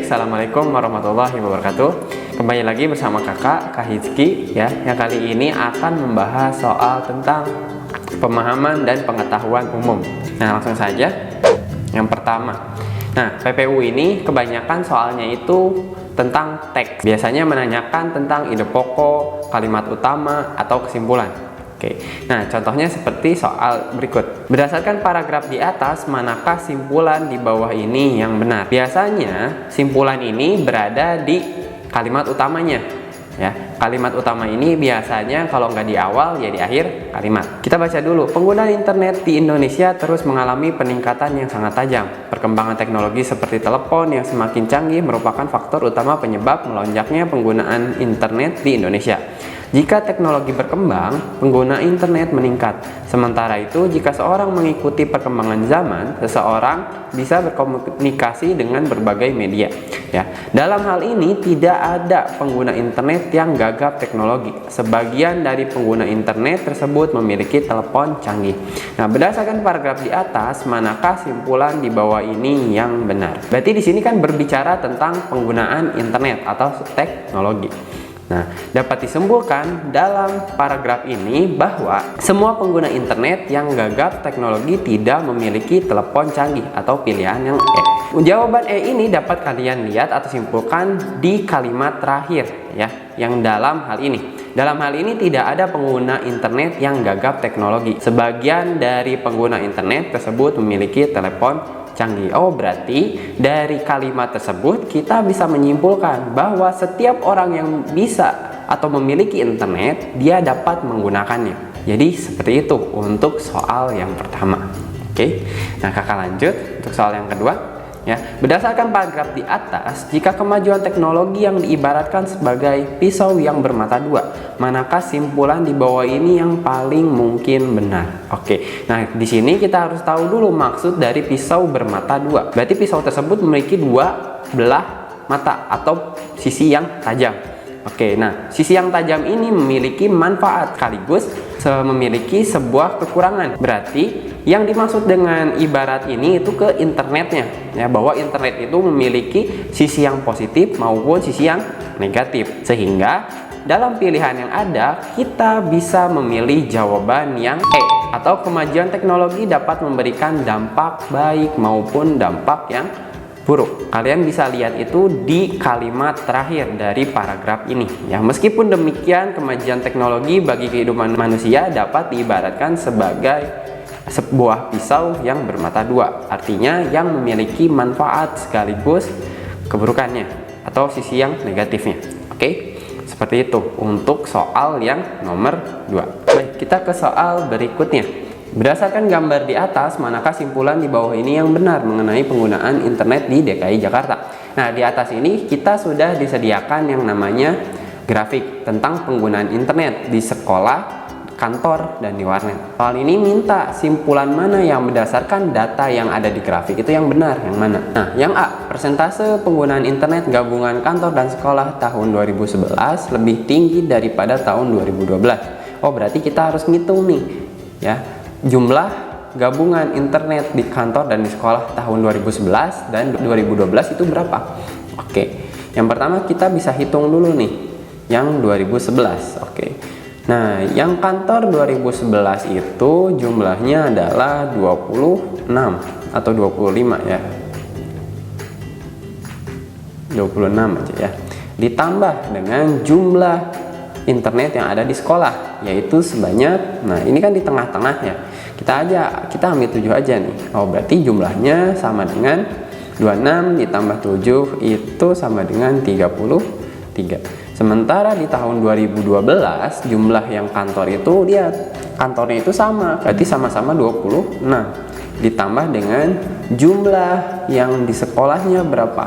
Assalamualaikum warahmatullahi wabarakatuh. Kembali lagi bersama kakak, Kak Hizki ya. Yang kali ini akan membahas soal tentang pemahaman dan pengetahuan umum. Nah, langsung saja. Yang pertama, nah, PPU ini kebanyakan soalnya itu tentang teks. Biasanya menanyakan tentang ide pokok, kalimat utama, atau kesimpulan. Oke, nah contohnya seperti soal berikut. Berdasarkan paragraf di atas, manakah simpulan di bawah ini yang benar? Biasanya simpulan ini berada di kalimat utamanya. Ya, kalimat utama ini biasanya kalau nggak di awal ya di akhir kalimat. Kita baca dulu. Penggunaan internet di Indonesia terus mengalami peningkatan yang sangat tajam. Perkembangan teknologi seperti telepon yang semakin canggih merupakan faktor utama penyebab melonjaknya penggunaan internet di Indonesia. Jika teknologi berkembang, pengguna internet meningkat. Sementara itu, jika seorang mengikuti perkembangan zaman, seseorang bisa berkomunikasi dengan berbagai media. Ya, dalam hal ini tidak ada pengguna internet yang gagap teknologi. Sebagian dari pengguna internet tersebut memiliki telepon canggih. Nah, berdasarkan paragraf di atas, manakah simpulan di bawah ini yang benar? Berarti di sini kan berbicara tentang penggunaan internet atau teknologi. Nah, dapat disimpulkan dalam paragraf ini bahwa semua pengguna internet yang gagap teknologi tidak memiliki telepon canggih atau pilihan yang E. Jawaban E ini dapat kalian lihat atau simpulkan di kalimat terakhir ya, yang dalam hal ini. Dalam hal ini tidak ada pengguna internet yang gagap teknologi. Sebagian dari pengguna internet tersebut memiliki telepon canggih. Oh, berarti dari kalimat tersebut kita bisa menyimpulkan bahwa setiap orang yang bisa atau memiliki internet, dia dapat menggunakannya. Jadi seperti itu untuk soal yang pertama. Oke. Nah, kakak lanjut untuk soal yang kedua. Ya, berdasarkan paragraf di atas, jika kemajuan teknologi yang diibaratkan sebagai pisau yang bermata dua, manakah simpulan di bawah ini yang paling mungkin benar? Oke, nah di sini kita harus tahu dulu maksud dari pisau bermata dua. Berarti pisau tersebut memiliki dua belah mata atau sisi yang tajam. Oke, nah sisi yang tajam ini memiliki manfaat sekaligus memiliki sebuah kekurangan. Berarti yang dimaksud dengan ibarat ini itu ke internetnya ya, bahwa internet itu memiliki sisi yang positif maupun sisi yang negatif, sehingga dalam pilihan yang ada kita bisa memilih jawaban yang E, atau kemajuan teknologi dapat memberikan dampak baik maupun dampak yang buruk. Kalian bisa lihat itu di kalimat terakhir dari paragraf ini ya. Meskipun demikian, kemajuan teknologi bagi kehidupan manusia dapat diibaratkan sebagai sebuah pisau yang bermata dua, artinya yang memiliki manfaat sekaligus keburukannya atau sisi yang negatifnya. Oke, seperti itu untuk soal yang nomor 2. Baik, kita ke soal berikutnya. Berdasarkan gambar di atas, manakah simpulan di bawah ini yang benar mengenai penggunaan internet di DKI Jakarta? Nah, di atas ini kita sudah disediakan yang namanya grafik tentang penggunaan internet di sekolah, kantor, dan di warnet. Soal ini minta simpulan mana yang berdasarkan data yang ada di grafik itu yang benar, yang mana? Nah, yang A, persentase penggunaan internet gabungan kantor dan sekolah tahun 2011 lebih tinggi daripada tahun 2012. Oh, berarti kita harus ngitung nih ya, jumlah gabungan internet di kantor dan di sekolah tahun 2011 dan 2012 itu berapa? Oke, yang pertama kita bisa hitung dulu nih yang 2011. Oke, nah yang kantor 2011 itu jumlahnya adalah 26 atau 25 ya, 26 aja ya, ditambah dengan jumlah internet yang ada di sekolah yaitu sebanyak, nah ini kan di tengah-tengah ya, kita ambil 7 aja nih. Oh, berarti jumlahnya sama dengan 26 ditambah 7 itu sama dengan 33. Sementara di tahun 2012 jumlah yang kantor itu kantornya itu sama, berarti sama-sama 26 ditambah dengan jumlah yang di sekolahnya berapa?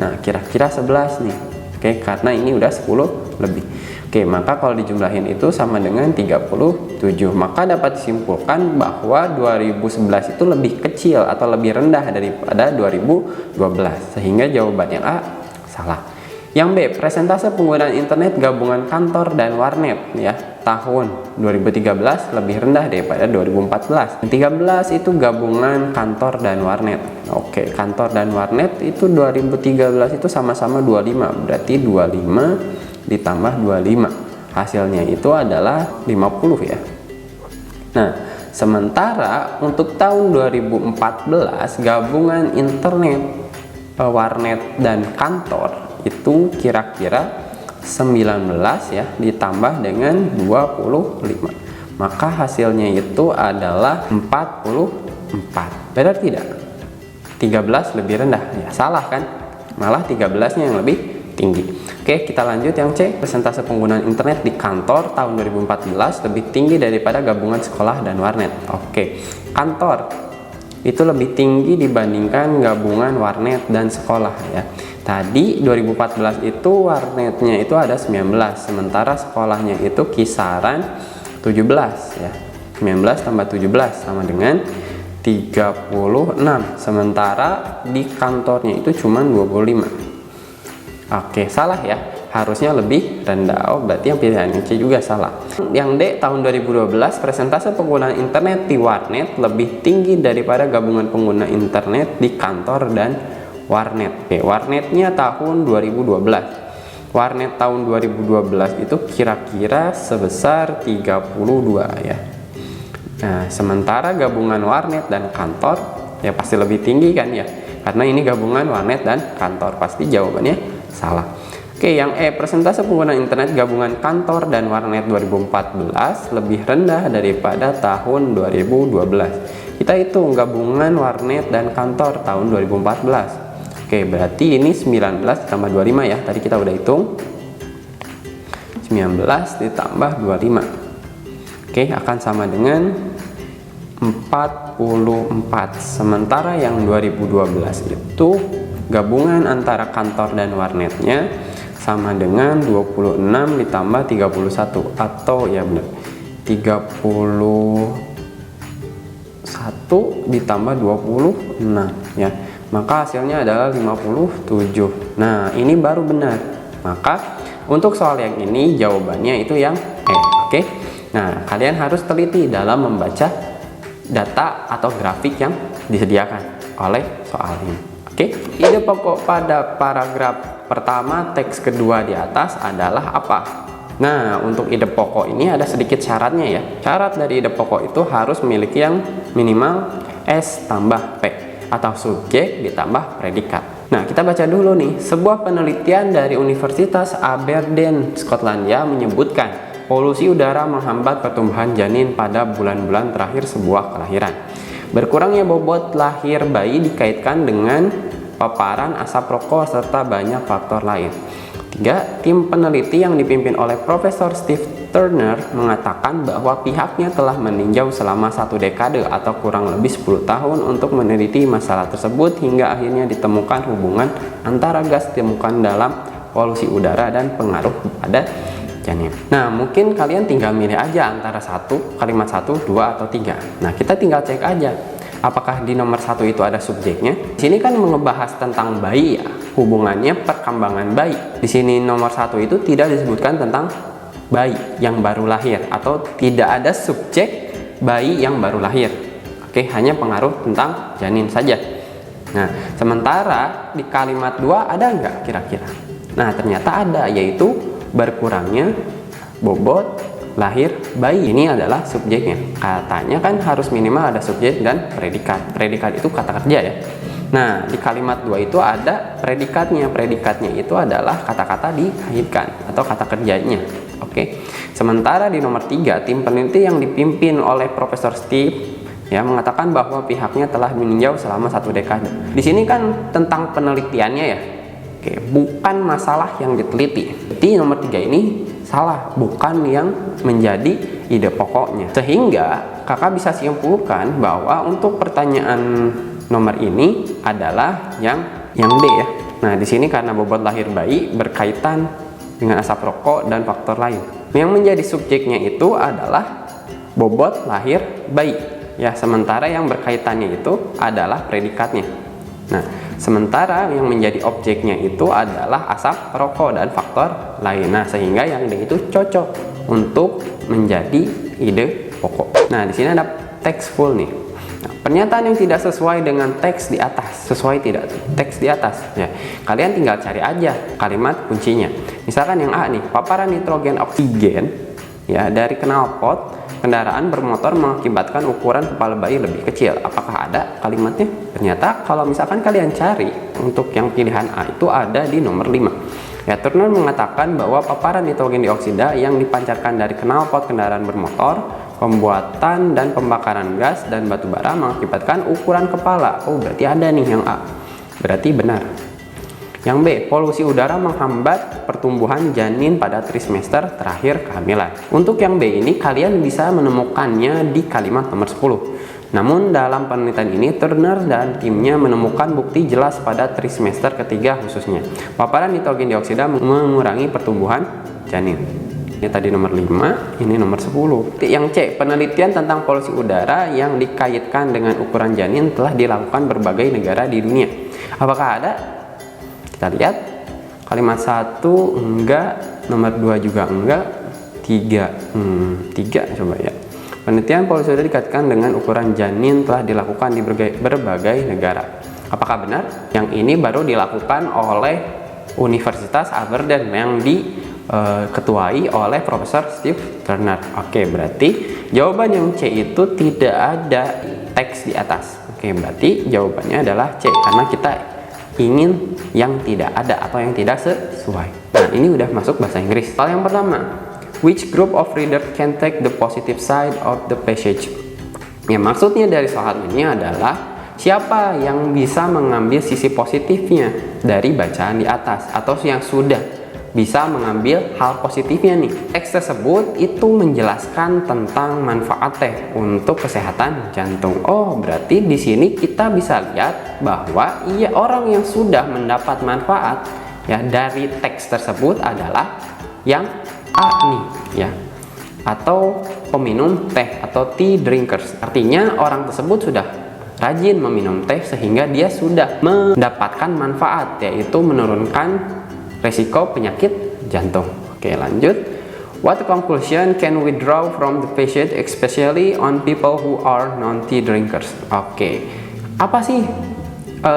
Nah, kira-kira 11 nih. Oke, karena ini udah 10 lebih. Oke, maka kalau dijumlahin itu sama dengan 37. Maka dapat disimpulkan bahwa 2011 itu lebih kecil atau lebih rendah daripada 2012. Sehingga jawaban yang A salah. Yang B, persentase penggunaan internet gabungan kantor dan warnet ya, tahun 2013 lebih rendah daripada 2014. 13 itu gabungan kantor dan warnet. Oke, kantor dan warnet itu 2013 itu sama-sama 25, berarti 25 ditambah 25. Hasilnya itu adalah 50 ya. Nah, sementara untuk tahun 2014 gabungan internet, warnet dan kantor itu kira-kira 19 ya ditambah dengan 25. Maka hasilnya itu adalah 44. Benar tidak? 13 lebih rendah. Ya, salah kan? Malah 13-nya yang lebih tinggi. Oke, kita lanjut yang C. Persentase penggunaan internet di kantor tahun 2014 lebih tinggi daripada gabungan sekolah dan warnet. Oke, kantor itu lebih tinggi dibandingkan gabungan warnet dan sekolah ya. Tadi 2014 itu warnetnya itu ada 19, sementara sekolahnya itu kisaran 17 ya. 19 tambah 17 sama dengan 36, sementara di kantornya itu cuma 25. Oke, salah ya, harusnya lebih rendah. Oh, berarti yang pilihan C juga salah. Yang D, tahun 2012 persentase penggunaan internet di warnet lebih tinggi daripada gabungan pengguna internet di kantor dan warnet. Oke, warnetnya tahun 2012. Warnet tahun 2012 itu kira-kira sebesar 32 ya. Nah, sementara gabungan warnet dan kantor ya pasti lebih tinggi kan ya, karena ini gabungan warnet dan kantor, pasti jawabannya salah. Oke, yang E, persentase pengguna internet gabungan kantor dan warnet 2014 lebih rendah daripada tahun 2012. Kita hitung gabungan warnet dan kantor tahun 2014. Oke, berarti ini 19 ditambah 25 ya, tadi kita udah hitung 19 ditambah 25. Oke, akan sama dengan 44. Sementara yang 2012 itu gabungan antara kantor dan warnetnya sama dengan 26 ditambah 31, atau ya benar 31 ditambah 26 ya. Maka hasilnya adalah 57. Nah, ini baru benar. Maka untuk soal yang ini jawabannya itu yang E. Oke. Nah, kalian harus teliti dalam membaca data atau grafik yang disediakan oleh soal ini. Oke, ide pokok pada paragraf pertama teks kedua di atas adalah apa? Nah, untuk ide pokok ini ada sedikit syaratnya ya. Syarat dari ide pokok itu harus memiliki yang minimal S tambah P, atau subjek ditambah predikat. Nah, kita baca dulu nih. Sebuah penelitian dari Universitas Aberdeen, Skotlandia menyebutkan polusi udara menghambat pertumbuhan janin pada bulan-bulan terakhir sebuah kelahiran. Berkurangnya bobot lahir bayi dikaitkan dengan paparan asap rokok serta banyak faktor lain. 3. Tim peneliti yang dipimpin oleh Profesor Steve Turner mengatakan bahwa pihaknya telah meninjau selama 1 dekade atau kurang lebih 10 tahun untuk meneliti masalah tersebut hingga akhirnya ditemukan hubungan antara gas ditemukan dalam polusi udara dan pengaruh pada janin. Nah, mungkin kalian tinggal milih aja antara kalimat 1, 2, atau 3. Nah, kita tinggal cek aja apakah di nomor 1 itu ada subjeknya. Di sini kan membahas tentang bayi ya, hubungannya perkembangan bayi. Di sini nomor 1 itu tidak disebutkan tentang bayi yang baru lahir, atau tidak ada subjek bayi yang baru lahir. Oke, hanya pengaruh tentang janin saja. Nah, sementara di kalimat 2 ada nggak kira-kira? Nah, ternyata ada, yaitu berkurangnya bobot lahir bayi. Ini adalah subjeknya. Katanya kan harus minimal ada subjek dan predikat. Predikat itu kata kerja ya. Nah, di kalimat 2 itu ada predikatnya. Predikatnya itu adalah kata-kata dikaitkan atau kata kerjanya. Oke. Sementara di nomor 3, tim peneliti yang dipimpin oleh Profesor Steve ya mengatakan bahwa pihaknya telah meninjau selama 1 dekade. Di sini kan tentang penelitiannya ya. Oke, bukan masalah yang diteliti. Jadi nomor 3 ini salah, bukan yang menjadi ide pokoknya. Sehingga kakak bisa simpulkan bahwa untuk pertanyaan nomor ini adalah yang D ya. Nah, di sini karena bobot lahir bayi berkaitan dengan asap rokok dan faktor lain. Yang menjadi subjeknya itu adalah bobot lahir bayi. Ya, sementara yang berkaitannya itu adalah predikatnya. Nah, sementara yang menjadi objeknya itu adalah asap rokok dan faktor lain. Nah, sehingga yang D itu cocok untuk menjadi ide pokok. Nah, di sini ada teks full nih. Nah, pernyataan yang tidak sesuai dengan teks di atas, sesuai tidak teks di atas ya. Kalian tinggal cari aja kalimat kuncinya. Misalkan yang A nih, paparan nitrogen oksigen ya dari knalpot kendaraan bermotor mengakibatkan ukuran kepala bayi lebih kecil. Apakah ada kalimatnya? Ternyata kalau misalkan kalian cari untuk yang pilihan A itu ada di nomor 5. Ya, Turner mengatakan bahwa paparan nitrogen dioksida yang dipancarkan dari knalpot kendaraan bermotor, pembuatan dan pembakaran gas dan batu bara mengakibatkan ukuran kepala. Oh, berarti ada nih yang A. Berarti benar. Yang B, polusi udara menghambat pertumbuhan janin pada trimester terakhir kehamilan. Untuk yang B ini kalian bisa menemukannya di kalimat nomor 10. Namun dalam penelitian ini Turner dan timnya menemukan bukti jelas pada trimester ketiga khususnya. Paparan nitrogen dioksida mengurangi pertumbuhan janin. Ini tadi nomor 5, ini nomor 10. Yang C, penelitian tentang polusi udara yang dikaitkan dengan ukuran janin telah dilakukan berbagai negara di dunia. Apakah ada? Kita lihat. Kalimat 1 enggak, nomor 2 juga enggak, 3 coba ya. Penelitian polusi udara dikaitkan dengan ukuran janin telah dilakukan di berbagai negara. Apakah benar? Yang ini baru dilakukan oleh Universitas Aberdeen yang diketuai oleh Profesor Steve Turner. Oke, berarti jawaban yang C itu tidak ada teks di atas. Oke, berarti jawabannya adalah C karena kita ingin yang tidak ada atau yang tidak sesuai. Nah, ini udah masuk bahasa Inggris. Hal yang pertama, which group of reader can take the positive side of the passage? Ya, maksudnya dari soal ini adalah siapa yang bisa mengambil sisi positifnya dari bacaan di atas atau yang sudah bisa mengambil hal positifnya nih. Teks tersebut itu menjelaskan tentang manfaat teh untuk kesehatan jantung. Oh, berarti di sini kita bisa lihat bahwa iya orang yang sudah mendapat manfaat ya dari teks tersebut adalah yang A nih ya, atau peminum teh atau tea drinkers. Artinya orang tersebut sudah rajin meminum teh sehingga dia sudah mendapatkan manfaat, yaitu menurunkan resiko penyakit jantung. Oke, lanjut. What conclusion can we draw from the passage, especially on people who are non-tea drinkers? Oke, apa sih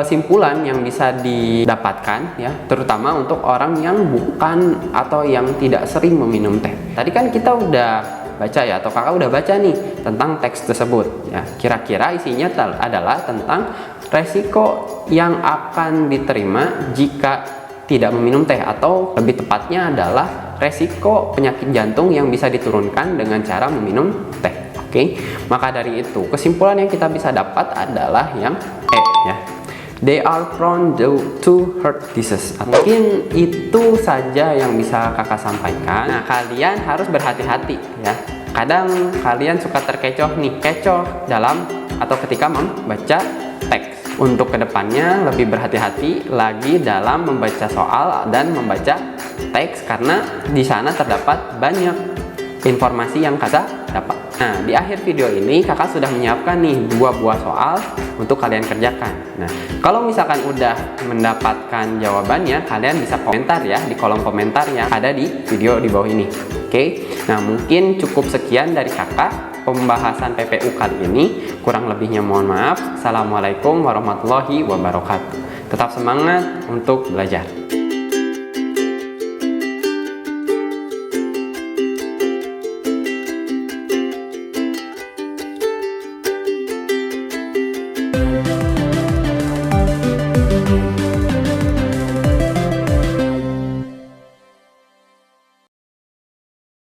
simpulan yang bisa didapatkan ya, terutama untuk orang yang bukan atau yang tidak sering meminum teh. Tadi kan kita udah baca ya, atau kakak udah baca nih tentang teks tersebut ya. Kira-kira isinya adalah tentang resiko yang akan diterima jika tidak meminum teh, atau lebih tepatnya adalah resiko penyakit jantung yang bisa diturunkan dengan cara meminum teh. Oke, maka dari itu kesimpulan yang kita bisa dapat adalah yang E ya. They are prone to heart disease. Mungkin itu saja yang bisa kakak sampaikan. Nah, kalian harus berhati-hati ya. Kadang kalian suka terkecoh nih, kecoh dalam atau ketika membaca teks. Untuk kedepannya lebih berhati-hati lagi dalam membaca soal dan membaca teks, karena di sana terdapat banyak informasi yang kakak dapat. Nah, di akhir video ini kakak sudah menyiapkan nih 2 buah soal untuk kalian kerjakan. Nah, kalau misalkan udah mendapatkan jawabannya, kalian bisa komentar ya di kolom komentar yang ada di video di bawah ini. Oke, nah mungkin cukup sekian dari kakak pembahasan PPU kali ini. Kurang lebihnya mohon maaf. Assalamualaikum warahmatullahi wabarakatuh. Tetap semangat untuk belajar.